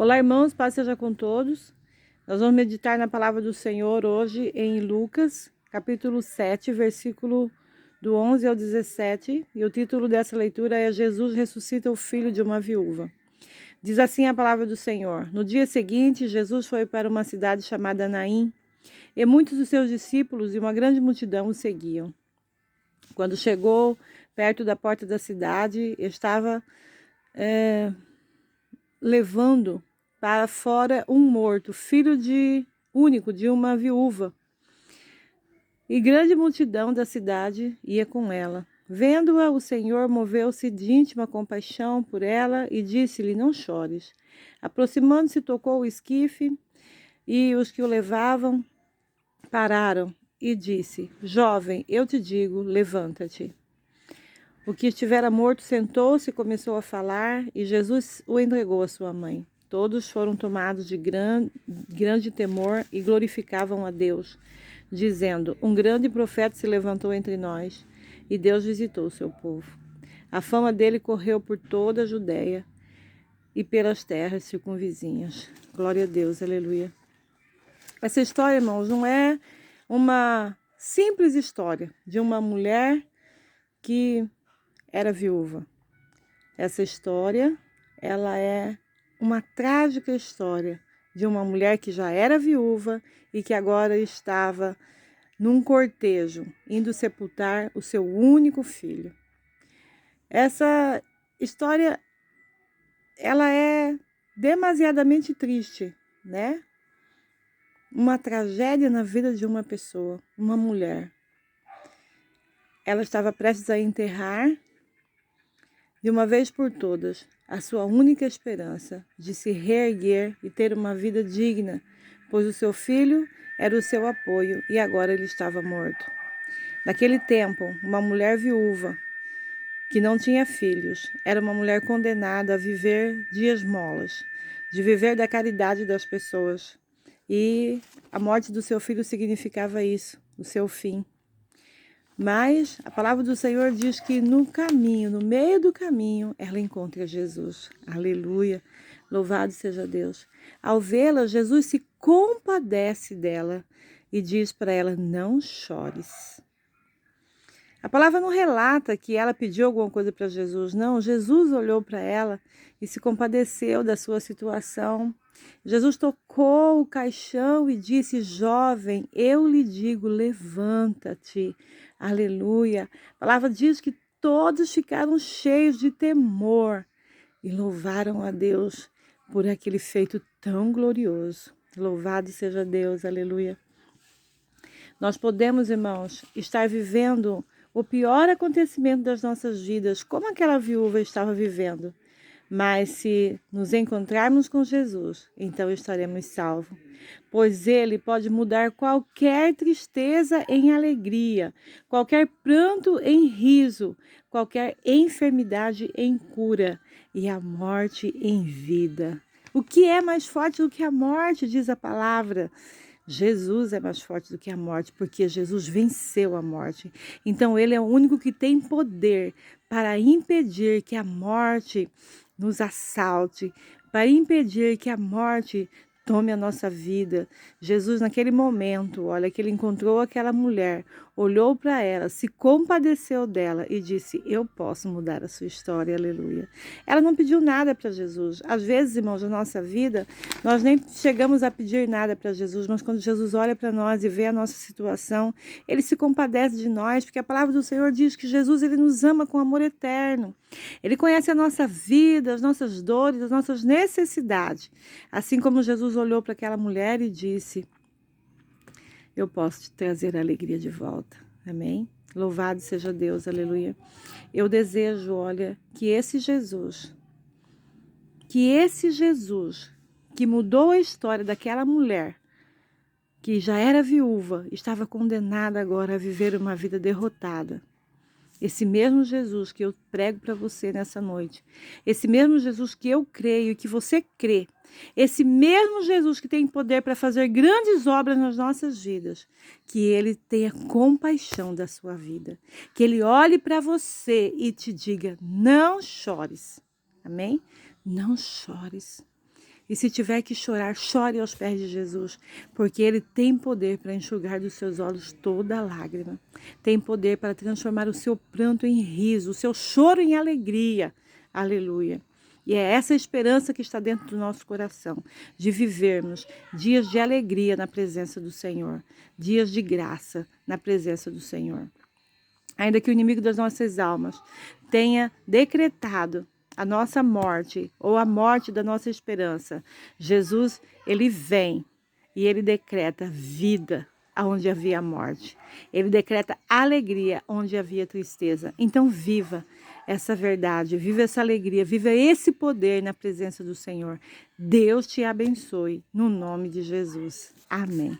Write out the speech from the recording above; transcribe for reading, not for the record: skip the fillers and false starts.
Olá, irmãos, paz seja com todos. Nós vamos meditar na palavra do Senhor hoje em Lucas, capítulo 7, versículo do 11 ao 17. E o título dessa leitura é Jesus ressuscita o filho de uma viúva. Diz assim a palavra do Senhor. No dia seguinte, Jesus foi para uma cidade chamada Naim, e muitos dos seus discípulos e uma grande multidão o seguiam. Quando chegou perto da porta da cidade, estava levando para fora um morto, único de uma viúva. E grande multidão da cidade ia com ela. Vendo-a, o Senhor moveu-se de íntima compaixão por ela e disse-lhe: Não chores. Aproximando-se, tocou o esquife, e os que o levavam pararam e disse: Jovem, eu te digo, levanta-te. O que estivera morto sentou-se e começou a falar, e Jesus o entregou à sua mãe. Todos foram tomados de grande temor e glorificavam a Deus, dizendo: Um grande profeta se levantou entre nós, e Deus visitou o seu povo. A fama dele correu por toda a Judéia e pelas terras circunvizinhas. Glória a Deus, aleluia. Essa história, irmãos, não é uma simples história de uma mulher que era viúva. Essa história, ela é uma trágica história de uma mulher que já era viúva e que agora estava num cortejo, indo sepultar o seu único filho. Essa história, ela é demasiadamente triste, né? Uma tragédia na vida de uma pessoa, uma mulher. Ela estava prestes a enterrar, de uma vez por todas, a sua única esperança de se reerguer e ter uma vida digna, pois o seu filho era o seu apoio e agora ele estava morto. Naquele tempo, uma mulher viúva, que não tinha filhos, era uma mulher condenada a viver de esmolas, de viver da caridade das pessoas. E a morte do seu filho significava isso, o seu fim. Mas a palavra do Senhor diz que no caminho, no meio do caminho, ela encontra Jesus. Aleluia! Louvado seja Deus. Ao vê-la, Jesus se compadece dela e diz para ela: Não chores. A palavra não relata que ela pediu alguma coisa para Jesus, não. Jesus olhou para ela e se compadeceu da sua situação. Jesus tocou o caixão e disse: Jovem, eu lhe digo, levanta-te. Aleluia. A palavra diz que todos ficaram cheios de temor e louvaram a Deus por aquele feito tão glorioso. Louvado seja Deus, aleluia. Nós podemos, irmãos, estar vivendo o pior acontecimento das nossas vidas, como aquela viúva estava vivendo. Mas se nos encontrarmos com Jesus, então estaremos salvos. Pois Ele pode mudar qualquer tristeza em alegria, qualquer pranto em riso, qualquer enfermidade em cura e a morte em vida. O que é mais forte do que a morte, diz a palavra? Jesus é mais forte do que a morte, porque Jesus venceu a morte. Então, Ele é o único que tem poder para impedir que a morte nos assalte, para impedir que a morte tome a nossa vida. Jesus, naquele momento, olha, que ele encontrou aquela mulher, olhou para ela, se compadeceu dela e disse: Eu posso mudar a sua história, aleluia. Ela não pediu nada para Jesus. Às vezes, irmãos, na nossa vida, nós nem chegamos a pedir nada para Jesus, mas quando Jesus olha para nós e vê a nossa situação, ele se compadece de nós, porque a palavra do Senhor diz que Jesus, ele nos ama com amor eterno. Ele conhece a nossa vida, as nossas dores, as nossas necessidades. Assim como Jesus olhou para aquela mulher e disse: Eu posso te trazer a alegria de volta. Amém? Louvado seja Deus, aleluia. Eu desejo, olha, que esse Jesus que mudou a história daquela mulher, que já era viúva, estava condenada agora a viver uma vida derrotada. Esse mesmo Jesus que eu prego para você nessa noite, esse mesmo Jesus que eu creio e que você crê, esse mesmo Jesus que tem poder para fazer grandes obras nas nossas vidas, que ele tenha compaixão da sua vida, que ele olhe para você e te diga: não chores, amém? Não chores. E se tiver que chorar, chore aos pés de Jesus, porque Ele tem poder para enxugar dos seus olhos toda lágrima. Tem poder para transformar o seu pranto em riso, o seu choro em alegria. Aleluia. E é essa esperança que está dentro do nosso coração, de vivermos dias de alegria na presença do Senhor, dias de graça na presença do Senhor. Ainda que o inimigo das nossas almas tenha decretado a nossa morte ou a morte da nossa esperança, Jesus, Ele vem e Ele decreta vida onde havia morte. Ele decreta alegria onde havia tristeza. Então viva essa verdade, viva essa alegria, viva esse poder na presença do Senhor. Deus te abençoe, no nome de Jesus. Amém.